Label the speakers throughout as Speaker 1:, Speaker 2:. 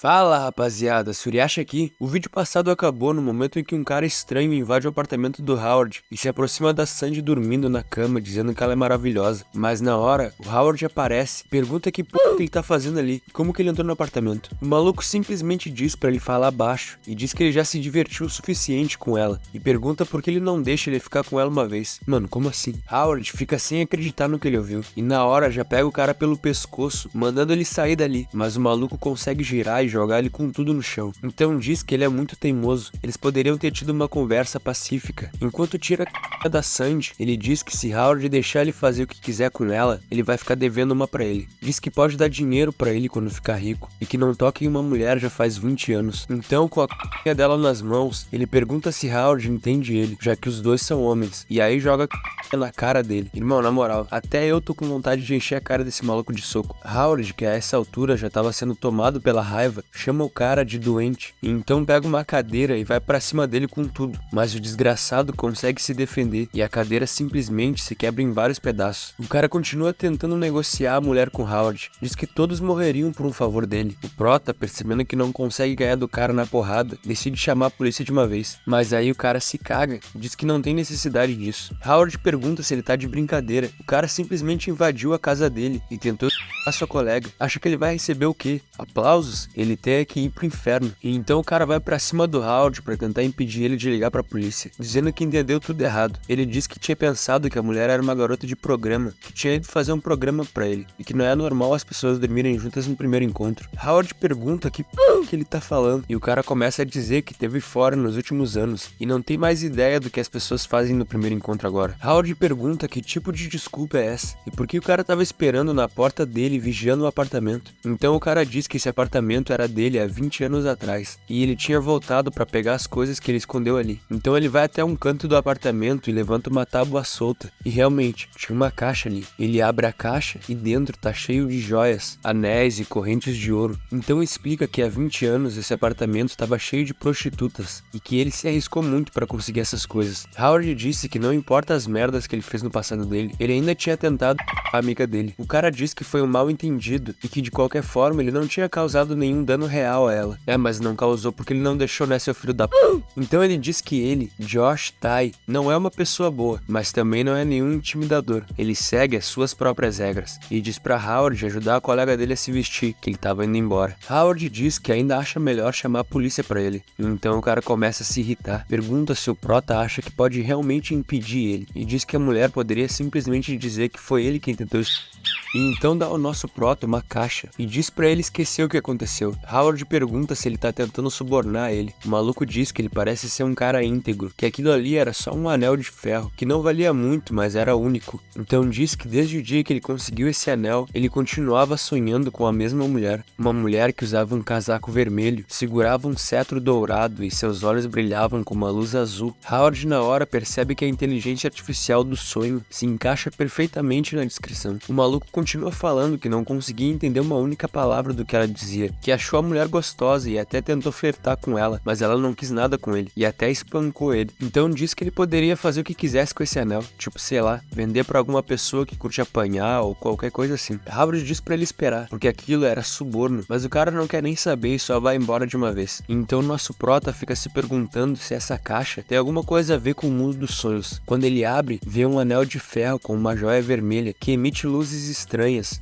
Speaker 1: Fala rapaziada, Suriacha aqui. O vídeo passado acabou no momento em que um cara estranho invade o apartamento do Howard e se aproxima da Sandy dormindo na cama, dizendo que ela é maravilhosa. Mas na hora, o Howard aparece, pergunta que porra que ele tá fazendo ali e como que ele entrou no apartamento. O maluco simplesmente diz pra ele falar baixo e diz que ele já se divertiu o suficiente com ela e pergunta por que ele não deixa ele ficar com ela uma vez. Mano, como assim? Howard fica sem acreditar no que ele ouviu e na hora já pega o cara pelo pescoço, mandando ele sair dali, mas o maluco consegue girar e jogar ele com tudo no chão. Então diz que ele é muito teimoso. Eles poderiam ter tido uma conversa pacífica. Enquanto tira a da Sandy, ele diz que se Howard deixar ele fazer o que quiser com ela, ele vai ficar devendo uma pra ele. Diz que pode dar dinheiro pra ele quando ficar rico e que não toca em uma mulher já faz 20 anos. Então, com a dela nas mãos, ele pergunta se Howard entende ele, já que os dois são homens. E aí joga na cara dele. Irmão, na moral, até eu tô com vontade de encher a cara desse maluco de soco. Howard, que a essa altura já tava sendo tomado pela raiva, chama o cara de doente, e então pega uma cadeira e vai pra cima dele com tudo, mas o desgraçado consegue se defender, e a cadeira simplesmente se quebra em vários pedaços. O cara continua tentando negociar a mulher com Howard, diz que todos morreriam por um favor dele. O Prota, percebendo que não consegue ganhar do cara na porrada, decide chamar a polícia de uma vez, mas aí o cara se caga e diz que não tem necessidade disso. Howard pergunta se ele tá de brincadeira, o cara simplesmente invadiu a casa dele e tentou a sua colega. Acha que ele vai receber o quê? Aplausos? Ele tem que ir pro inferno. E então o cara vai pra cima do Howard pra tentar impedir ele de ligar pra polícia, dizendo que entendeu tudo errado. Ele disse que tinha pensado que a mulher era uma garota de programa, que tinha ido fazer um programa pra ele, e que não é normal as pessoas dormirem juntas no primeiro encontro. Howard pergunta que ele tá falando, e o cara começa a dizer que teve fora nos últimos anos, e não tem mais ideia do que as pessoas fazem no primeiro encontro agora. Howard pergunta que tipo de desculpa é essa, e por que o cara tava esperando na porta dele, vigiando o apartamento. Então o cara diz que esse apartamento era dele há 20 anos atrás, e ele tinha voltado pra pegar as coisas que ele escondeu ali. Então ele vai até um canto do apartamento e levanta uma tábua solta, e realmente, tinha uma caixa ali. Ele abre a caixa e dentro tá cheio de joias, anéis e correntes de ouro. Então explica que há 20 anos esse apartamento estava cheio de prostitutas, e que ele se arriscou muito pra conseguir essas coisas. Howard disse que não importa as merdas que ele fez no passado dele, ele ainda tinha tentado a amiga dele. O cara diz que foi um mal entendido, e que de qualquer forma ele não tinha causado nenhum dano real a ela. Mas não causou porque ele não deixou, né, seu filho da p... Então ele diz que ele, Josh Tai, não é uma pessoa boa, mas também não é nenhum intimidador. Ele segue as suas próprias regras, e diz pra Howard ajudar a colega dele a se vestir, que ele tava indo embora. Howard diz que ainda acha melhor chamar a polícia pra ele. Então o cara começa a se irritar, pergunta se o Prota acha que pode realmente impedir ele, e diz que a mulher poderia simplesmente dizer que foi ele quem tentou isso. E então dá ao nosso Prota uma caixa e diz pra ele esquecer o que aconteceu. Howard pergunta se ele tá tentando subornar ele. O maluco diz que ele parece ser um cara íntegro, que aquilo ali era só um anel de ferro, que não valia muito, mas era único. Então diz que desde o dia que ele conseguiu esse anel, ele continuava sonhando com a mesma mulher. Uma mulher que usava um casaco vermelho, segurava um cetro dourado e seus olhos brilhavam com uma luz azul. Howard na hora percebe que a inteligência artificial do sonho se encaixa perfeitamente na descrição. O maluco continua falando que não conseguia entender uma única palavra do que ela dizia, que achou a mulher gostosa e até tentou flertar com ela, mas ela não quis nada com ele, e até espancou ele. Então diz que ele poderia fazer o que quisesse com esse anel, tipo, sei lá, vender pra alguma pessoa que curte apanhar ou qualquer coisa assim. Howard diz pra ele esperar, porque aquilo era suborno, mas o cara não quer nem saber e só vai embora de uma vez. Então nosso Prota fica se perguntando se essa caixa tem alguma coisa a ver com o mundo dos sonhos. Quando ele abre, vê um anel de ferro com uma joia vermelha que emite luzes estranhas.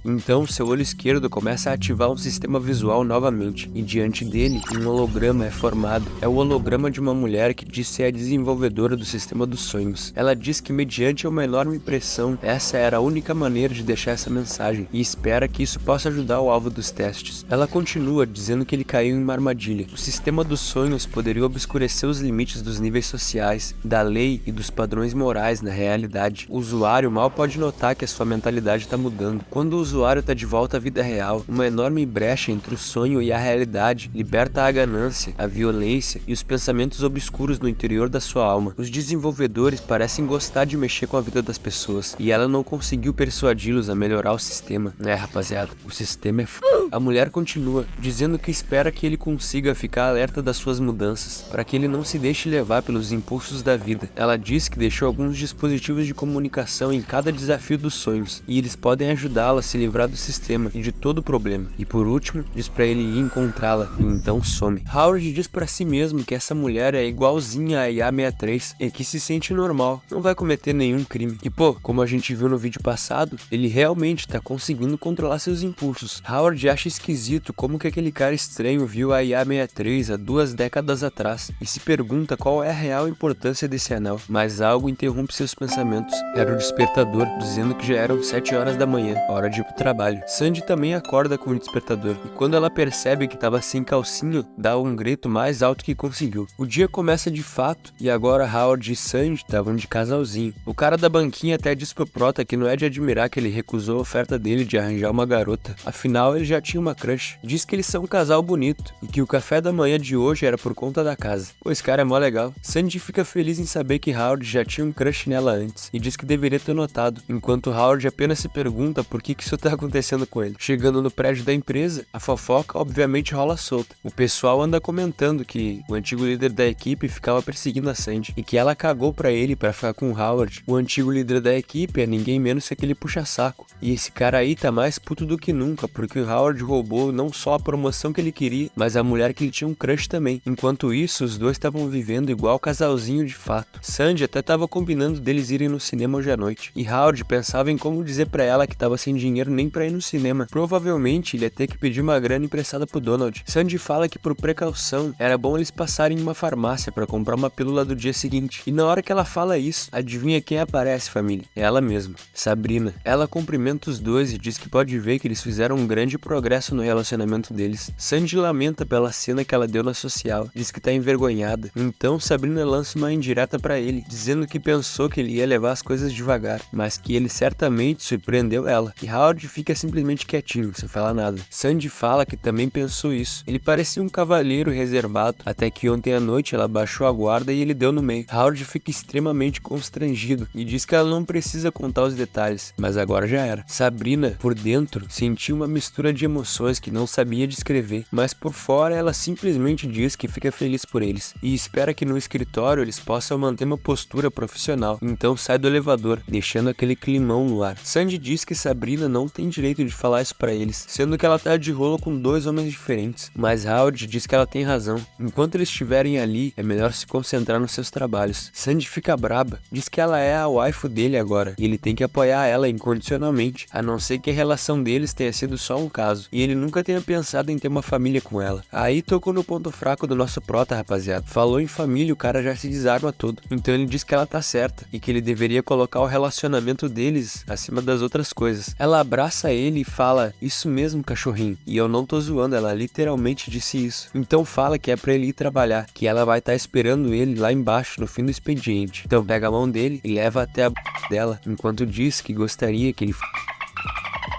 Speaker 1: Então seu olho esquerdo começa a ativar um sistema visual novamente, e diante dele um holograma é formado. É o holograma de uma mulher que diz ser a desenvolvedora do sistema dos sonhos. Ela diz que mediante uma enorme pressão, essa era a única maneira de deixar essa mensagem, e espera que isso possa ajudar o alvo dos testes. Ela continua dizendo que ele caiu em uma armadilha. O sistema dos sonhos poderia obscurecer os limites dos níveis sociais, da lei e dos padrões morais na realidade. O usuário mal pode notar que a sua mentalidade está mudando. Quando o usuário está de volta à vida real, uma enorme brecha entre o sonho e a realidade liberta a ganância, a violência e os pensamentos obscuros no interior da sua alma. Os desenvolvedores parecem gostar de mexer com a vida das pessoas, e ela não conseguiu persuadi-los a melhorar o sistema. Rapaziada, o sistema é f... A mulher continua, dizendo que espera que ele consiga ficar alerta das suas mudanças, para que ele não se deixe levar pelos impulsos da vida. Ela diz que deixou alguns dispositivos de comunicação em cada desafio dos sonhos, e eles podem ajudá-la a se livrar lembrar do sistema e de todo o problema. E por último, diz pra ele ir encontrá-la, e então some. Howard diz pra si mesmo que essa mulher é igualzinha a IA-63 e que se sente normal, não vai cometer nenhum crime. E pô, como a gente viu no vídeo passado, ele realmente tá conseguindo controlar seus impulsos. Howard acha esquisito como que aquele cara estranho viu a IA-63 há 2 décadas atrás e se pergunta qual é a real importância desse anel, mas algo interrompe seus pensamentos. Era o despertador, dizendo que já eram 7 horas da manhã, hora de ir pro trabalho. Sandy também acorda com o despertador, e quando ela percebe que estava sem calcinha, dá um grito mais alto que conseguiu. O dia começa de fato, e agora Howard e Sandy estavam de casalzinho. O cara da banquinha até diz pro Prota que não é de admirar que ele recusou a oferta dele de arranjar uma garota, afinal ele já tinha uma crush. Diz que eles são um casal bonito, e que o café da manhã de hoje era por conta da casa. Pô, esse cara é mó legal. Sandy fica feliz em saber que Howard já tinha um crush nela antes, e diz que deveria ter notado, enquanto Howard apenas se pergunta por que isso tá acontecendo com ele. Chegando no prédio da empresa, a fofoca obviamente rola solta. O pessoal anda comentando que o antigo líder da equipe ficava perseguindo a Sandy, e que ela cagou pra ele pra ficar com o Howard. O antigo líder da equipe é ninguém menos que aquele puxa-saco, e esse cara aí tá mais puto do que nunca, porque o Howard roubou não só a promoção que ele queria, mas a mulher que ele tinha um crush também. Enquanto isso, os dois estavam vivendo igual casalzinho de fato. Sandy até tava combinando deles irem no cinema hoje à noite, e Howard pensava em como dizer pra ela que tava sem dinheiro nem pra ir no cinema. Provavelmente ele ia ter que pedir uma grana emprestada pro Donald. Sandy fala que por precaução era bom eles passarem em uma farmácia pra comprar uma pílula do dia seguinte. E na hora que ela fala isso, adivinha quem aparece, família? É ela mesma, Sabrina. Ela cumprimenta os dois e diz que pode ver que eles fizeram um grande progresso no relacionamento deles. Sandy lamenta pela cena que ela deu na social, diz que tá envergonhada. Então Sabrina lança uma indireta pra ele, dizendo que pensou que ele ia levar as coisas devagar, mas que ele certamente surpreendeu ela. E Howard fica simplesmente quietinho, sem falar nada. Sandy fala que também pensou isso. Ele parecia um cavalheiro reservado, até que ontem à noite ela baixou a guarda e ele deu no meio. Howard fica extremamente constrangido e diz que ela não precisa contar os detalhes, mas agora já era. Sabrina, por dentro, sentiu uma mistura de emoções que não sabia descrever, mas por fora ela simplesmente diz que fica feliz por eles e espera que no escritório eles possam manter uma postura profissional. Então sai do elevador, deixando aquele climão no ar. Sandy diz que Sabrina não tem direito de falar isso pra eles, sendo que ela tá de rolo com 2 homens diferentes, mas Howard diz que ela tem razão. Enquanto eles estiverem ali, é melhor se concentrar nos seus trabalhos. Sandy fica braba, diz que ela é a waifu dele agora, e ele tem que apoiar ela incondicionalmente, a não ser que a relação deles tenha sido só um caso, e ele nunca tenha pensado em ter uma família com ela. Aí tocou no ponto fraco do nosso prota, rapaziada. Falou em família, o cara já se desarma todo. Então ele diz que ela tá certa, e que ele deveria colocar o relacionamento deles acima das outras coisas. Ela abraça ele e fala, isso mesmo, cachorrinho. E eu não tô zoando, ela literalmente disse isso. Então fala que é pra ele ir trabalhar, que ela vai estar esperando ele lá embaixo, no fim do expediente. Então pega a mão dele e leva até a dela, enquanto diz que gostaria que ele...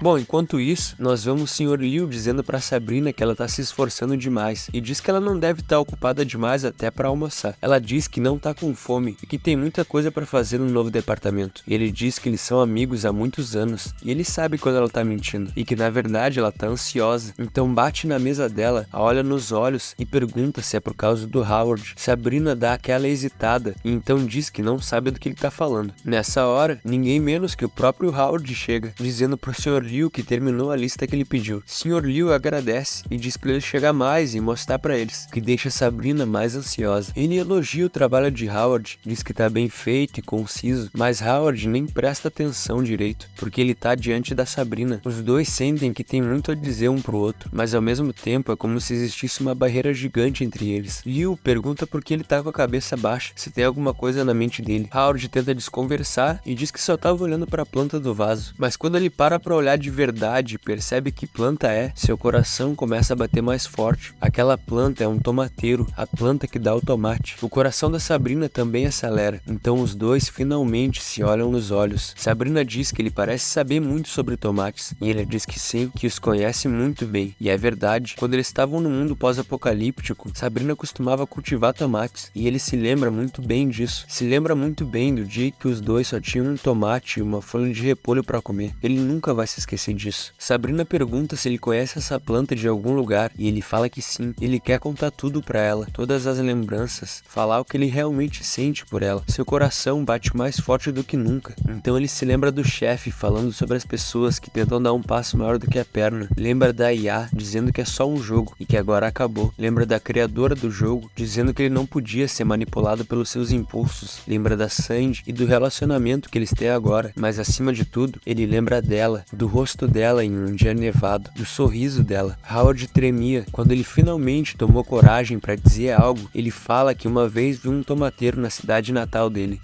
Speaker 1: Bom, enquanto isso, nós vemos o Sr. Liu dizendo pra Sabrina que ela tá se esforçando demais e diz que ela não deve estar ocupada demais até pra almoçar. Ela diz que não tá com fome e que tem muita coisa pra fazer no novo departamento. E ele diz que eles são amigos há muitos anos e ele sabe quando ela tá mentindo e que na verdade ela tá ansiosa. Então bate na mesa dela, a olha nos olhos e pergunta se é por causa do Howard. Sabrina dá aquela hesitada e então diz que não sabe do que ele tá falando. Nessa hora, ninguém menos que o próprio Howard chega, dizendo pro Sr. Liu que terminou a lista que ele pediu. Sr. Liu agradece e diz pra ele chegar mais e mostrar pra eles, que deixa Sabrina mais ansiosa. Ele elogia o trabalho de Howard, diz que tá bem feito e conciso, mas Howard nem presta atenção direito, porque ele tá diante da Sabrina. Os dois sentem que tem muito a dizer um pro outro, mas ao mesmo tempo é como se existisse uma barreira gigante entre eles. Liu pergunta por que ele tá com a cabeça baixa, se tem alguma coisa na mente dele. Howard tenta desconversar e diz que só tava olhando pra planta do vaso, mas quando ele para pra olhar de verdade e percebe que planta é, seu coração começa a bater mais forte. Aquela planta é um tomateiro, a planta que dá o tomate. O coração da Sabrina também acelera, então os dois finalmente se olham nos olhos. Sabrina diz que ele parece saber muito sobre tomates, e ele diz que sim, que os conhece muito bem. E é verdade, quando eles estavam no mundo pós-apocalíptico, Sabrina costumava cultivar tomates, e ele se lembra muito bem disso. Se lembra muito bem do dia que os dois só tinham um tomate e uma folha de repolho para comer. Ele nunca vai se esquecer disso. Sabrina pergunta se ele conhece essa planta de algum lugar e ele fala que sim. Ele quer contar tudo pra ela, todas as lembranças, falar o que ele realmente sente por ela. Seu coração bate mais forte do que nunca. Então ele se lembra do chefe falando sobre as pessoas que tentam dar um passo maior do que a perna. Lembra da IA dizendo que é só um jogo e que agora acabou. Lembra da criadora do jogo dizendo que ele não podia ser manipulado pelos seus impulsos. Lembra da Sandy e do relacionamento que eles têm agora. Mas acima de tudo, ele lembra dela, do rosto dela em um dia nevado, do sorriso dela. Howard tremia quando ele finalmente tomou coragem para dizer algo. Ele fala que uma vez viu um tomateiro na cidade natal dele.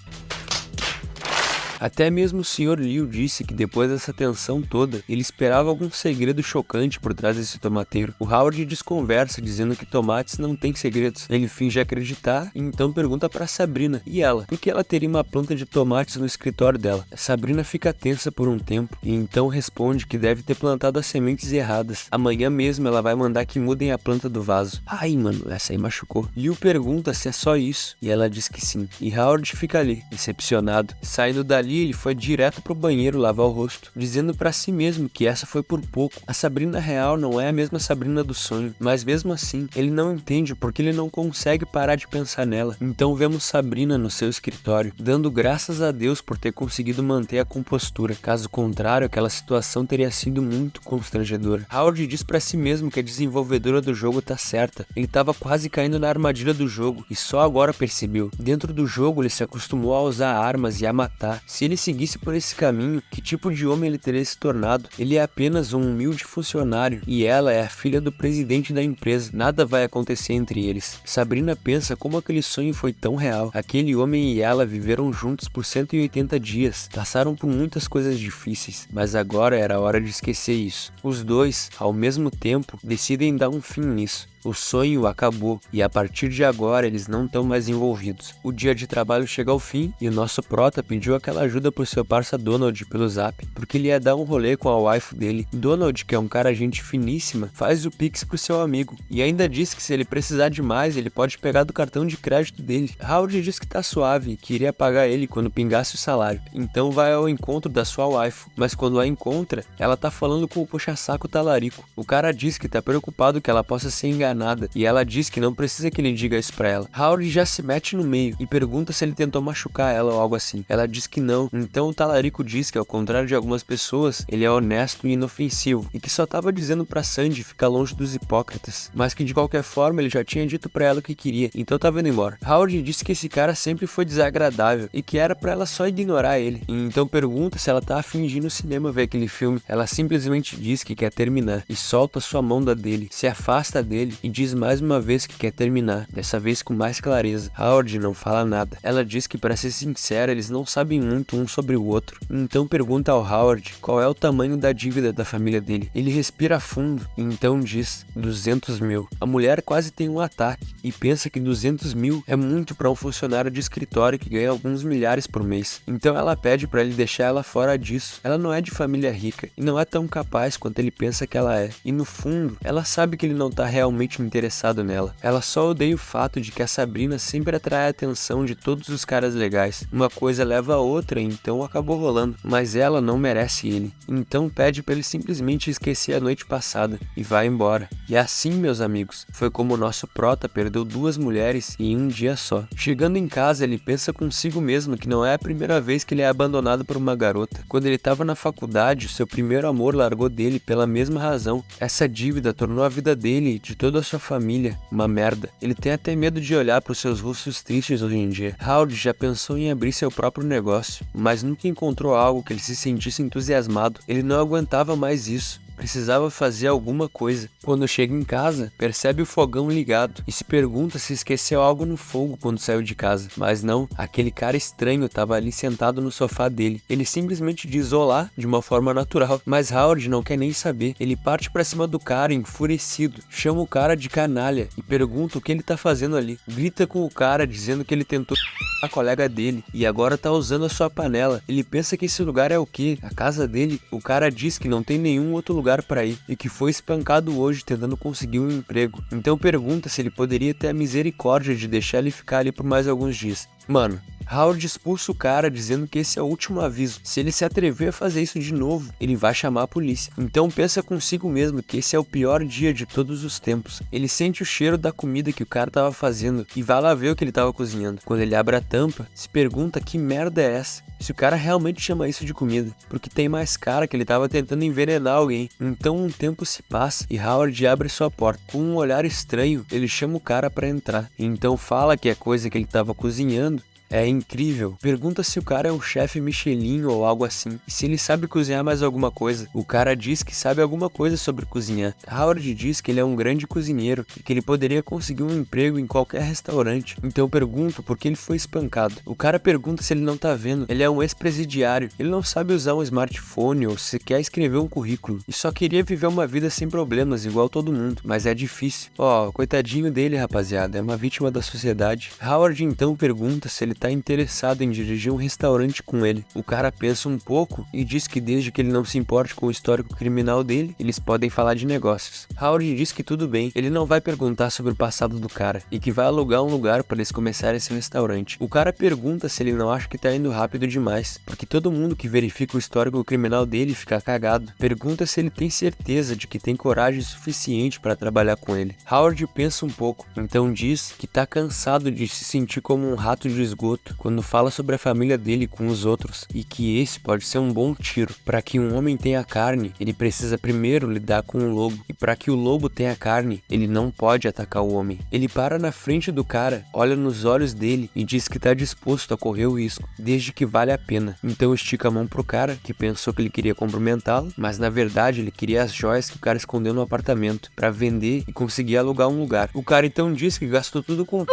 Speaker 1: Até mesmo o Sr. Liu disse que depois dessa tensão toda, ele esperava algum segredo chocante por trás desse tomateiro. O Howard desconversa dizendo que tomates não têm segredos. Ele finge acreditar e então pergunta para Sabrina, e ela, por que ela teria uma planta de tomates no escritório dela? Sabrina fica tensa por um tempo e então responde que deve ter plantado as sementes erradas. Amanhã mesmo ela vai mandar que mudem a planta do vaso. Ai, mano, essa aí machucou. Liu pergunta se é só isso e ela diz que sim. E Howard fica ali, decepcionado. Saindo dali, ele foi direto pro banheiro lavar o rosto, dizendo pra si mesmo que essa foi por pouco. A Sabrina real não é a mesma Sabrina do sonho, mas mesmo assim, ele não entende porque ele não consegue parar de pensar nela. Então vemos Sabrina no seu escritório, dando graças a Deus por ter conseguido manter a compostura. Caso contrário, aquela situação teria sido muito constrangedora. Howard diz pra si mesmo que a desenvolvedora do jogo tá certa. Ele tava quase caindo na armadilha do jogo e só agora percebeu. Dentro do jogo, ele se acostumou a usar armas e a matar. Se ele seguisse por esse caminho, que tipo de homem ele teria se tornado? Ele é apenas um humilde funcionário e ela é a filha do presidente da empresa. Nada vai acontecer entre eles. Sabrina pensa como aquele sonho foi tão real. Aquele homem e ela viveram juntos por 180 dias, passaram por muitas coisas difíceis, mas agora era a hora de esquecer isso. Os dois, ao mesmo tempo, decidem dar um fim nisso. O sonho acabou e a partir de agora eles não estão mais envolvidos. O dia de trabalho chega ao fim e o nosso prota pediu aquela ajuda pro seu parça Donald pelo zap, porque ele ia dar um rolê com a wife dele. Donald, que é um cara gente finíssima, faz o pix pro seu amigo e ainda diz que se ele precisar de mais, ele pode pegar do cartão de crédito dele. Howard diz que tá suave e que iria pagar ele quando pingasse o salário. Então vai ao encontro da sua wife, mas quando a encontra, ela tá falando com o puxa-saco talarico. O cara diz que tá preocupado que ela possa ser enganada e ela diz que não precisa que ele diga isso pra ela. Howard já se mete no meio e pergunta se ele tentou machucar ela ou algo assim. Ela diz que não, então o talarico diz que ao contrário de algumas pessoas, ele é honesto e inofensivo e que só tava dizendo pra Sandy ficar longe dos hipócritas, mas que de qualquer forma ele já tinha dito pra ela o que queria, então tava indo embora. Howard disse que esse cara sempre foi desagradável e que era pra ela só ignorar ele, e então pergunta se ela tá afim de ir no cinema ver aquele filme. Ela simplesmente diz que quer terminar e solta sua mão da dele, se afasta dele e diz mais uma vez que quer terminar, dessa vez com mais clareza. Howard não fala nada. Ela diz que, para ser sincera, eles não sabem muito um sobre o outro. Então pergunta ao Howard qual é o tamanho da dívida da família dele. Ele respira fundo e então diz 200 mil. A mulher quase tem um ataque e pensa que 200 mil é muito para um funcionário de escritório que ganha alguns milhares por mês. Então ela pede para ele deixar ela fora disso. Ela não é de família rica e não é tão capaz quanto ele pensa que ela é. E no fundo, ela sabe que ele não tá realmente interessado nela. Ela só odeia o fato de que a Sabrina sempre atrai a atenção de todos os caras legais. Uma coisa leva a outra, então acabou rolando. Mas ela não merece ele. Então pede pra ele simplesmente esquecer a noite passada e vai embora. E assim, meus amigos, foi como o nosso prota perdeu 2 mulheres em um dia só. Chegando em casa, ele pensa consigo mesmo que não é a primeira vez que ele é abandonado por uma garota. Quando ele estava na faculdade, o seu primeiro amor largou dele pela mesma razão. Essa dívida tornou a vida dele e de toda a sua família uma merda. Ele tem até medo de olhar para os seus rostos tristes hoje em dia. Howard já pensou em abrir seu próprio negócio, mas nunca encontrou algo que ele se sentisse entusiasmado. Ele não aguentava mais isso. Precisava fazer alguma coisa. Quando chega em casa, percebe o fogão ligado e se pergunta se esqueceu algo no fogo quando saiu de casa. Mas não, aquele cara estranho estava ali sentado no sofá dele. Ele simplesmente diz olá de uma forma natural, mas Howard não quer nem saber. Ele parte pra cima do cara enfurecido, chama o cara de canalha e pergunta o que ele tá fazendo ali. Grita com o cara dizendo que ele tentou a colega dele e agora tá usando a sua panela. Ele pensa que esse lugar é o quê? A casa dele? O cara diz que não tem nenhum outro lugar para ir e que foi espancado hoje tentando conseguir um emprego. Então pergunta se ele poderia ter a misericórdia de deixar ele ficar ali por mais alguns dias. Mano, Howard expulsa o cara dizendo que esse é o último aviso. Se ele se atrever a fazer isso de novo, ele vai chamar a polícia. Então pensa consigo mesmo que esse é o pior dia de todos os tempos. Ele sente o cheiro da comida que o cara tava fazendo e vai lá ver o que ele tava cozinhando. Quando ele abre a tampa, se pergunta que merda é essa? Se o cara realmente chama isso de comida, porque tem mais cara que ele tava tentando envenenar alguém. Então um tempo se passa e Howard abre sua porta. Com um olhar estranho, ele chama o cara pra entrar. Então fala que a coisa que ele tava cozinhando é incrível. Pergunta se o cara é um chefe Michelin ou algo assim. E se ele sabe cozinhar mais alguma coisa. O cara diz que sabe alguma coisa sobre cozinhar. Howard diz que ele é um grande cozinheiro e que ele poderia conseguir um emprego em qualquer restaurante. Então eu pergunto por que ele foi espancado. O cara pergunta se ele não tá vendo. Ele é um ex-presidiário. Ele não sabe usar um smartphone ou sequer escrever um currículo. E só queria viver uma vida sem problemas, igual todo mundo. Mas é difícil. Coitadinho dele, rapaziada. É uma vítima da sociedade. Howard então pergunta se ele tá interessado em dirigir um restaurante com ele. O cara pensa um pouco e diz que desde que ele não se importe com o histórico criminal dele, eles podem falar de negócios. Howard diz que tudo bem, ele não vai perguntar sobre o passado do cara e que vai alugar um lugar para eles começarem esse restaurante. O cara pergunta se ele não acha que tá indo rápido demais, porque todo mundo que verifica o histórico criminal dele fica cagado. Pergunta se ele tem certeza de que tem coragem suficiente para trabalhar com ele. Howard pensa um pouco, então diz que tá cansado de se sentir como um rato de esgoto quando fala sobre a família dele com os outros e que esse pode ser um bom tiro. Para que um homem tenha carne, ele precisa primeiro lidar com o lobo, e para que o lobo tenha carne, ele não pode atacar o homem. Ele para na frente do cara, olha nos olhos dele e diz que tá disposto a correr o risco, desde que vale a pena. Então estica a mão pro cara, que pensou que ele queria cumprimentá-lo, mas na verdade ele queria as joias que o cara escondeu no apartamento para vender e conseguir alugar um lugar. O cara então diz que gastou tudo com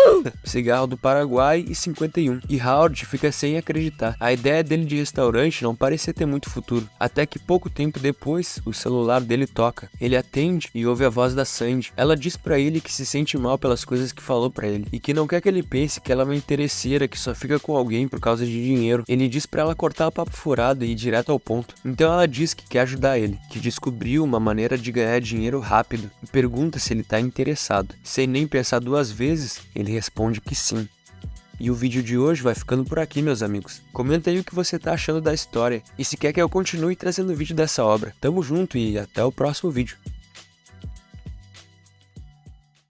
Speaker 1: cigarro do Paraguai e 51. E Howard fica sem acreditar. A ideia dele de restaurante não parecia ter muito futuro. Até que pouco tempo depois, o celular dele toca. Ele atende e ouve a voz da Sandy. Ela diz pra ele que se sente mal pelas coisas que falou pra ele. E que não quer que ele pense que ela é uma interesseira que só fica com alguém por causa de dinheiro. Ele diz pra ela cortar o papo furado e ir direto ao ponto. Então ela diz que quer ajudar ele. Que descobriu uma maneira de ganhar dinheiro rápido. E pergunta se ele tá interessado. Sem nem pensar duas vezes, ele responde que sim. E o vídeo de hoje vai ficando por aqui, meus amigos. Comenta aí o que você tá achando da história e se quer que eu continue trazendo vídeo dessa obra. Tamo junto e até o próximo vídeo.